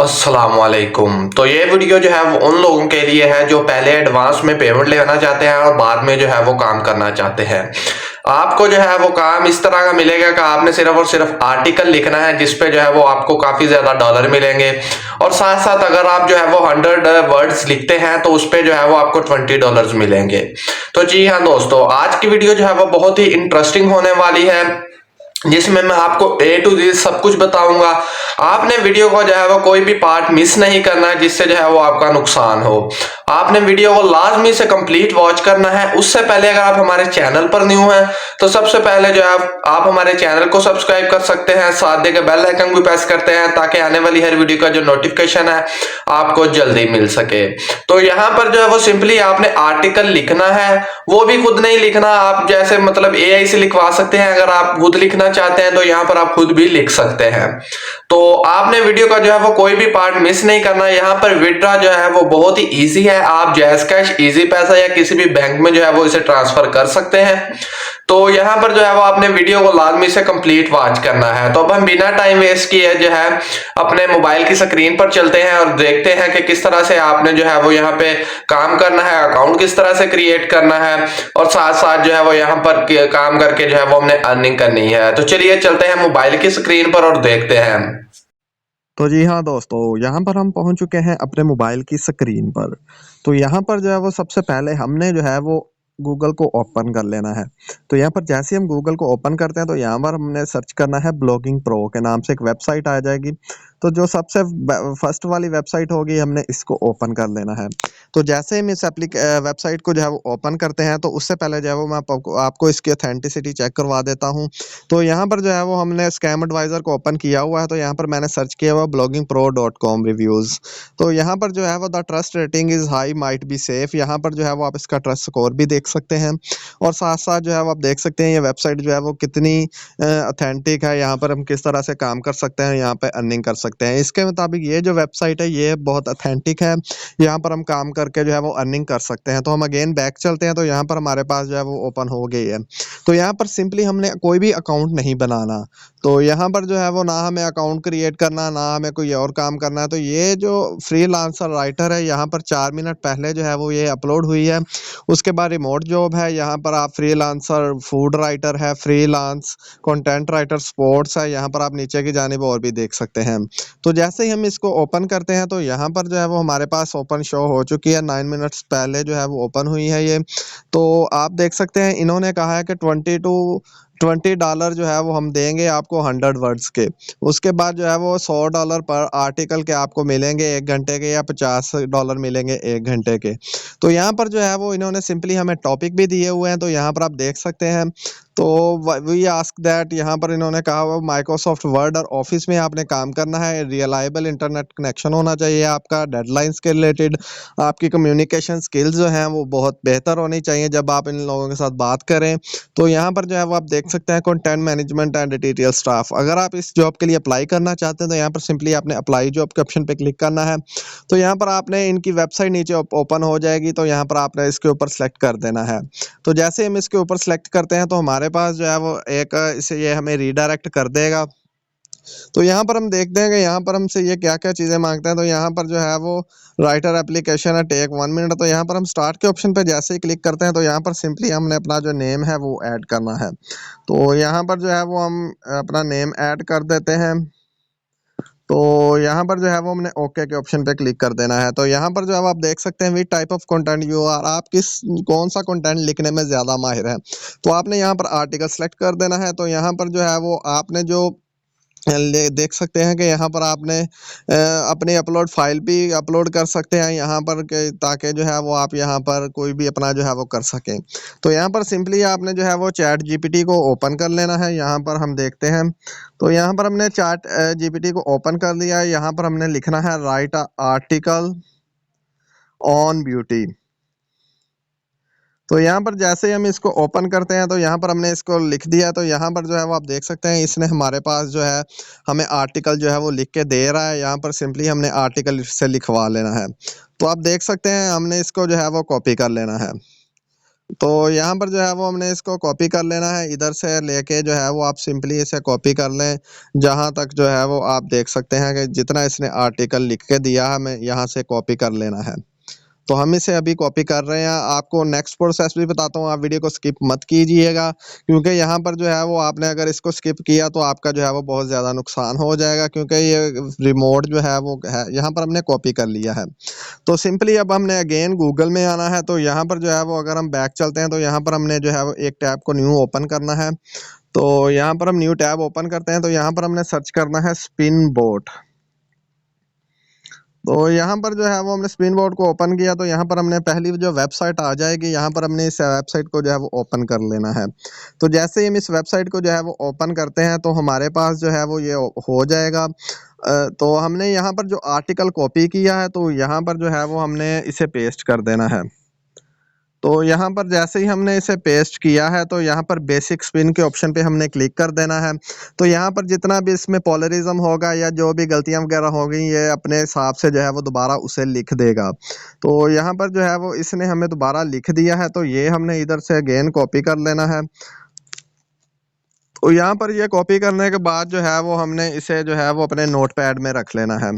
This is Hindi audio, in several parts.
अस्सलामुअलैकुम। तो ये वीडियो जो है वो उन लोगों के लिए है जो पहले एडवांस में पेमेंट लेना चाहते हैं और बाद में जो है वो काम करना चाहते हैं। आपको जो है वो काम इस तरह का मिलेगा कि आपने सिर्फ और सिर्फ आर्टिकल लिखना है जिस पे जो है वो आपको काफ़ी ज़्यादा डॉलर मिलेंगे। और साथ साथ अगर आप जो है वो 100 वर्ड्स लिखते हैं तो उस पे जो है वो आपको $20 मिलेंगे। तो जी हाँ दोस्तों, आज की वीडियो जो है वो बहुत ही इंटरेस्टिंग होने वाली है जिसमें मैं आपको A to Z सब कुछ बताऊंगा। आपने वीडियो को जो है वो कोई भी पार्ट मिस नहीं करना है जिससे जो है वो आपका नुकसान हो। आपने वीडियो को लाजमी से कंप्लीट वॉच करना है। उससे पहले अगर आप हमारे चैनल पर न्यू हैं तो सबसे पहले जो है आप हमारे चैनल को सब्सक्राइब कर सकते हैं, साथ देकर बेल आइकन भी प्रेस करते हैं ताकि आने वाली हर वीडियो का जो नोटिफिकेशन है आपको जल्दी मिल सके। तो यहाँ पर जो है वो सिंपली आपने आर्टिकल लिखना है, वो भी खुद नहीं लिखना, आप जैसे मतलब AI से लिखवा सकते हैं। अगर आप खुद लिखना चाहते हैं तो यहाँ पर आप खुद भी लिख सकते हैं। तो आपने वीडियो का जो है वो कोई भी पार्ट मिस नहीं करना। यहाँ पर विड्रॉ जो है वो बहुत ही इजी है। आप जैज़ कैश, इजी पैसा या किसी भी बैंक में जो है वो इसे ट्रांसफर कर सकते हैं। तो यहाँ पर जो है वो आपने वीडियो को लाजमी से कंप्लीट वॉच करना है। तो अब हम बिना टाइम वेस्ट किए जो है अपने मोबाइल की स्क्रीन पर चलते हैं और देखते हैं कि किस तरह से आपने जो है वो यहाँ पे काम करना है, अकाउंट किस तरह से क्रिएट करना है और साथ साथ जो है वो यहाँ पर काम करके जो है वो हमने अर्निंग करनी है। तो चलिए चलते हैं मोबाइल की स्क्रीन पर और देखते हैं। तो जी हाँ दोस्तों, यहाँ पर हम पहुँच चुके हैं अपने मोबाइल की स्क्रीन पर। तो यहाँ पर जो है वो सबसे पहले हमने जो है वो गूगल को ओपन कर लेना है। तो यहाँ पर जैसे ही हम गूगल को ओपन करते हैं तो यहाँ पर हमने सर्च करना है ब्लॉगिंग प्रो के नाम से एक वेबसाइट आ जाएगी। तो जो सबसे फर्स्ट वाली वेबसाइट होगी हमने इसको ओपन कर लेना है। तो जैसे ही हम इस वेबसाइट को जो है वो ओपन करते हैं तो उससे पहले जो है वो मैं आपको इसकी ऑथेंटिसिटी चेक करवा देता हूँ। तो यहाँ पर जो है वो हमने स्कैम एडवाइजर को ओपन किया हुआ है। तो यहाँ पर मैंने सर्च किया हुआ bloggingpro.com रिव्यूज़। तो यहाँ पर जो है वो the trust rating is high might be safe. यहाँ पर जो है वो आप इसका ट्रस्ट स्कोर भी देख सकते हैं और साथ साथ जो है वो आप देख सकते हैं ये वेबसाइट जो है वो कितनी ऑथेंटिक है। यहाँ पर हम किस तरह से काम कर सकते हैं, यहाँ पे अर्निंग कर सकते हैं। इसके मुताबिक ये जो वेबसाइट है ये बहुत ऑथेंटिक है। यहाँ पर हम काम करके जो है वो अर्निंग कर सकते हैं। तो हम अगेन बैक चलते हैं तो यहाँ पर हमारे पास जो है वो ओपन हो गई है। तो यहाँ पर सिंपली हमने कोई भी अकाउंट नहीं बनाना। तो यहाँ पर जो है वो ना हमें अकाउंट क्रिएट करना, ना हमें कोई और काम करना है। तो ये जो फ्रीलांसर राइटर है यहाँ पर 4 मिनट पहले जो है वो ये अपलोड हुई है। उसके बाद रिमोट जॉब है, यहाँ पर आप फ्रीलांसर फूड राइटर है, फ्रीलांस कंटेंट राइटर स्पोर्ट्स है। यहाँ पर आप नीचे की जानिब और भी देख सकते हैं। तो जैसे ही हम इसको ओपन करते हैं तो यहाँ पर जो है वो हमारे पास ओपन शो हो चुकी है। 9 मिनट्स पहले जो है वो ओपन हुई है ये। तो आप देख सकते हैं इन्होंने कहा है कि $20 जो है वो हम देंगे आपको 100 वर्ड्स के। उसके बाद जो है वो $100 पर आर्टिकल के आपको मिलेंगे 1 घंटे के, या $50 मिलेंगे 1 घंटे के। तो यहाँ पर जो है वो इन्होंने सिंपली हमें टॉपिक भी दिए हुए हैं। तो यहाँ पर आप देख सकते हैं। तो वी आस्क दैट, यहाँ पर इन्होंने कहा हुआ माइक्रोसॉफ्ट वर्ड और ऑफिस में आपने काम करना है, रिलायबल इंटरनेट कनेक्शन होना चाहिए आपका, डेडलाइंस के रिलेटेड आपकी कम्युनिकेशन स्किल्स जो हैं वो बहुत बेहतर होनी चाहिए जब आप इन लोगों के साथ बात करें। तो यहाँ पर जो है वो आप देख सकते हैं content management and editorial staff. अगर आप इस जॉब के लिए अप्लाई करना चाहते हैं तो यहाँ पर सिंपली आपने अप्लाई जॉब के ऑप्शन पे क्लिक करना है। तो यहाँ पर आपने इनकी वेबसाइट नीचे ओपन हो जाएगी। तो यहाँ पर आपने इसके ऊपर सेलेक्ट कर देना है। तो जैसे हम इसके ऊपर सेलेक्ट करते हैं तो हमारे पास जो है वो एक इसे ये हमें रीडायरेक्ट कर देगा। तो यहाँ पर हम देखते हैं कि यहाँ पर हमसे ये क्या-क्या चीज़ें माँगते हैं। तो यहाँ पर जो है वो राइटर एप्लीकेशन है, टेक 1 मिनट। तो यहाँ पर हम स्टार्ट के ऑप्शन पे जैसे ही क्लिक करते हैं तो यहाँ पर सिंपली हमने अपना जो नेम है वो ऐड करना है। तो यहाँ पर जो है वो हम अपना नेम ऐड कर देते हैं। तो यहाँ पर जो है वो हमने ओके के ऑप्शन पे क्लिक कर देना है। तो यहाँ पर जो है आप देख सकते हैं which type of content you are, आप कौन सा कंटेंट लिखने में ज़्यादा माहिर हैं। तो आपने यहाँ पर आर्टिकल सेलेक्ट कर देना है। तो यहाँ पर जो है वो आपने जो देख सकते हैं कि यहाँ पर आपने अपनी अपलोड फाइल भी अपलोड कर सकते हैं यहाँ पर ताकि जो है वो आप यहाँ पर कोई भी अपना जो है वो कर सकें। तो यहाँ पर सिंपली आपने जो है वो चैट जीपीटी को ओपन कर लेना है। यहाँ पर हम देखते हैं। तो यहाँ पर हमने चैट जीपीटी को ओपन कर लिया है। यहाँ पर हमने लिखना है राइट आर्टिकल ऑन ब्यूटी। तो यहाँ पर जैसे ही हम इसको ओपन करते हैं तो यहाँ पर हमने इसको लिख दिया। तो यहाँ पर जो है वो आप देख सकते हैं इसने हमारे पास जो है हमें आर्टिकल जो है वो लिख के दे रहा है। यहाँ पर सिंपली हमने आर्टिकल से लिखवा लेना है। तो आप देख सकते हैं हमने इसको जो है वो कॉपी कर लेना है। तो यहाँ पर जो है वो हमने इसको कॉपी कर लेना है, इधर से लेके जो है वो आप सिंपली इसे कॉपी कर लें। जहाँ तक जो है वो आप देख सकते हैं कि जितना इसने आर्टिकल लिख के दिया है, हमें यहाँ से कॉपी कर लेना है। तो हम इसे अभी कॉपी कर रहे हैं। आपको नेक्स्ट प्रोसेस भी बताता हूँ, आप वीडियो को स्किप मत कीजिएगा, क्योंकि यहाँ पर जो है वो आपने अगर इसको स्किप किया तो आपका जो है वो बहुत ज़्यादा नुकसान हो जाएगा, क्योंकि ये रिमोट जो है वो है यहाँ पर हमने कॉपी कर लिया है। तो सिंपली अब हमने अगेन गूगल में आना है। तो यहाँ पर जो है वो अगर हम बैक चलते हैं तो यहाँ पर हमने जो है वो एक टैब को न्यू ओपन करना है। तो यहाँ पर हम न्यू टैब ओपन करते हैं तो यहाँ पर हमने सर्च करना है स्पिन बोट। तो यहाँ पर जो है वो हमने स्पिन बोर्ड को ओपन किया तो यहाँ पर हमने पहली जो वेबसाइट आ जाएगी, यहाँ पर हमने इस वेबसाइट को जो है वो ओपन कर लेना है। तो जैसे ही हम इस वेबसाइट को जो है वो ओपन करते हैं तो हमारे पास जो है वो ये हो जाएगा। तो हमने यहाँ पर जो आर्टिकल कॉपी किया है तो यहाँ पर जो है वो हमने इसे पेस्ट कर देना है। तो यहाँ पर जैसे ही हमने इसे पेस्ट किया है तो यहाँ पर बेसिक स्पिन के ऑप्शन पे हमने क्लिक कर देना है। तो यहाँ पर जितना भी इसमें पोलरिज्म होगा या जो भी गलतियाँ वगैरह होंगी, ये अपने हिसाब से जो है वो दोबारा उसे लिख देगा। तो यहाँ पर जो है वो इसने हमें दोबारा लिख दिया है, तो ये हमने इधर से अगेन कॉपी कर लेना है। तो यहाँ पर ये कॉपी करने के बाद जो है वो हमने इसे जो है वो अपने नोटपैड में रख लेना है।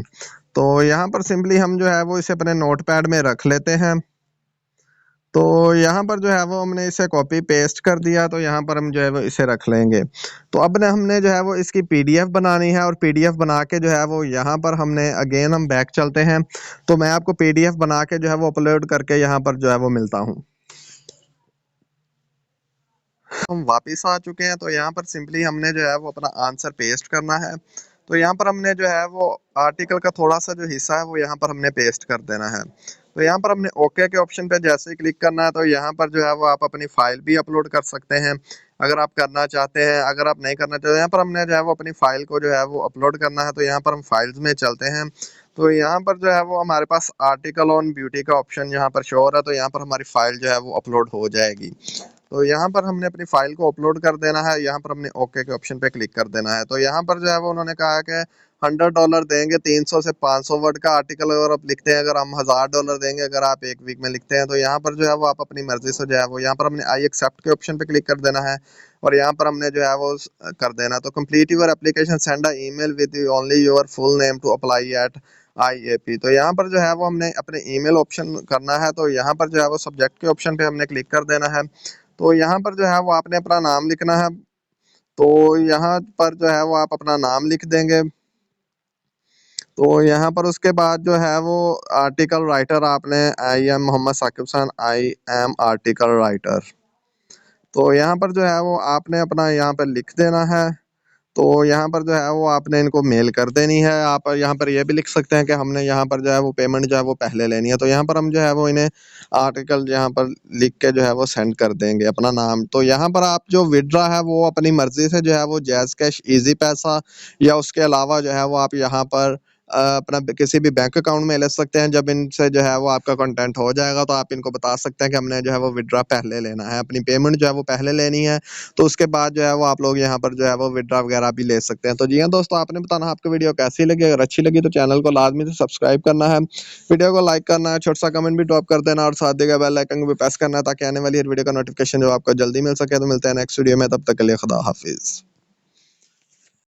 तो यहाँ पर सिंपली हम जो है वो इसे अपने नोटपैड में रख लेते हैं। तो यहाँ पर जो है वो हमने इसे कॉपी पेस्ट कर दिया, तो यहाँ पर हम जो है वो इसे रख लेंगे। तो अब न हमने जो है वो इसकी पीडीएफ बनानी है, और पीडीएफ बना के जो है वो यहाँ पर हमने अगेन हम बैक चलते हैं। तो मैं आपको पीडीएफ बना के जो है वो अपलोड करके यहाँ पर जो है वो मिलता हूँ। हम वापस आ चुके हैं। तो यहाँ पर सिंपली हमने जो है वो अपना आंसर पेस्ट करना है। तो यहाँ पर हमने जो है वो आर्टिकल का थोड़ा सा जो हिस्सा है वो यहाँ पर हमने पेस्ट कर देना है। तो यहाँ पर हमने ओके के ऑप्शन पे जैसे ही क्लिक करना है तो यहाँ पर जो है वो आप अपनी फाइल भी अपलोड कर सकते हैं, अगर आप करना चाहते हैं। अगर आप नहीं करना चाहते, यहाँ पर हमने जो है वो अपनी फाइल को जो है वो अपलोड करना है। तो यहाँ पर हम फाइल्स में चलते हैं। तो यहाँ पर जो है वो हमारे पास आर्टिकल ऑन ब्यूटी का ऑप्शन यहाँ पर शो हो रहा है। तो यहाँ पर हमारी फाइल जो है वो अपलोड हो जाएगी। तो यहाँ पर हमने अपनी फाइल को अपलोड कर देना है। यहाँ पर हमने ओके के ऑप्शन पे क्लिक कर देना है। तो यहाँ पर जो है वो उन्होंने कहा है कि $100 देंगे 300 से 500 वर्ड का आर्टिकल अगर आप लिखते हैं। अगर हम $1000 देंगे अगर आप एक वीक में लिखते हैं। तो यहाँ पर जो है वो आप अपनी मर्जी से जो है वो यहाँ पर हमने आई एक्सेप्ट के ऑप्शन पे क्लिक कर देना है, और यहाँ पर हमने जो है वो कर देना। तो complete your application, send a email with only your full name to apply at IAP। तो यहाँ पर जो है वो हमने अपने ईमेल ऑप्शन करना है। तो यहाँ पर जो है वो सब्जेक्ट के ऑप्शन पे हमने क्लिक कर देना है। तो यहाँ पर जो है वो आपने अपना नाम लिखना है। तो यहाँ पर जो है वो आप अपना नाम लिख देंगे। तो यहाँ पर उसके बाद जो है वो आर्टिकल राइटर आपने I am Mohammad Saqib Khan, I am article writer. तो यहाँ पर जो है वो आपने अपना यहाँ पर लिख देना है। तो यहाँ पर जो है वो आपने इनको मेल कर देनी है। आप यहाँ पर ये भी लिख सकते हैं कि हमने यहाँ पर जो है वो पेमेंट जो है वो पहले लेनी है। तो यहाँ पर हम जो है वो इन्हें आर्टिकल यहाँ पर लिख के जो है वो सेंड कर देंगे अपना नाम। तो यहाँ पर आप जो विड्रा है वो अपनी मर्जी से जो है वो जैज़ कैश, इजी पैसा, या उसके अलावा जो है वो आप यहाँ पर अपना किसी भी बैंक अकाउंट में ले सकते हैं। जब इनसे जो है वो आपका कंटेंट हो जाएगा तो आप इनको बता सकते हैं कि हमने जो है वो विड्रा पहले लेना है, अपनी पेमेंट जो है वो पहले लेनी है। तो उसके बाद जो है वो आप लोग यहाँ पर जो है वो विड्रा वगैरह भी ले सकते हैं। तो जी हाँ दोस्तों, आपने बताना आपको वीडियो कैसी लगी। अगर अच्छी लगी तो चैनल को लाजमी से सब्सक्राइब करना है, वीडियो को लाइक करना है, छोटा सा कमेंट भी ड्रॉप कर देना, और साथ देगा बेल आइकन को भी प्रेस करना है ताकि आने वाली हर वीडियो का नोटिफिकेशन जो आपको जल्दी मिल सके। तो मिलते हैं नेक्स्ट वीडियो में, तब तक के लिए खुदा हाफिज।